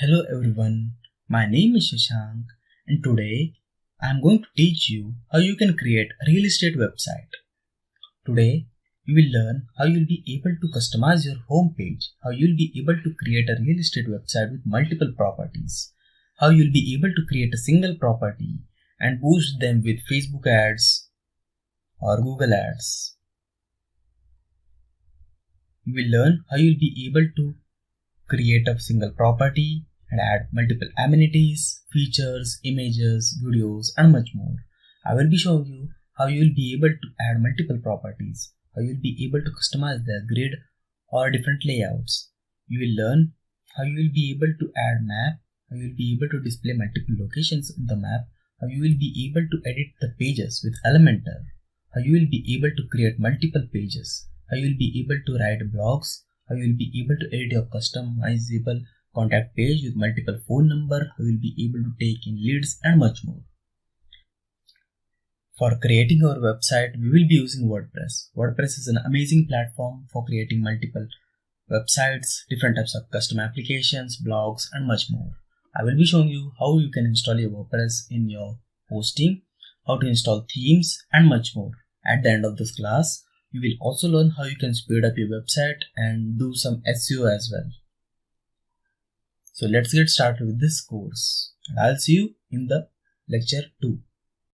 Hello everyone, my name is Shashank and today I am going to teach you how you can create a real estate website. Today you will learn how you will be able to customize your home page, how you will be able to create a real estate website with multiple properties, how you will be able to create a single property and boost them with Facebook ads or Google ads. You will learn how you will be able to create a single property and add multiple amenities, features, images, videos and much more. I will be showing you how you will be able to add multiple properties, how you will be able to customize the grid or different layouts. You will learn how you will be able to add map, how you will be able to display multiple locations in the map, how you will be able to edit the pages with Elementor, how you will be able to create multiple pages, how you will be able to write blogs, how you will be able to edit your customizable contact page with multiple phone number, how you will be able to take in leads and much more. For creating our website, we will be using WordPress. WordPress is an amazing platform for creating multiple websites, different types of custom applications, blogs and much more. I will be showing you how you can install your WordPress in your hosting, how to install themes and much more. At the end of this class, you will also learn how you can speed up your website and do some SEO as well. So let's get started with this course. I'll see you in the lecture 2.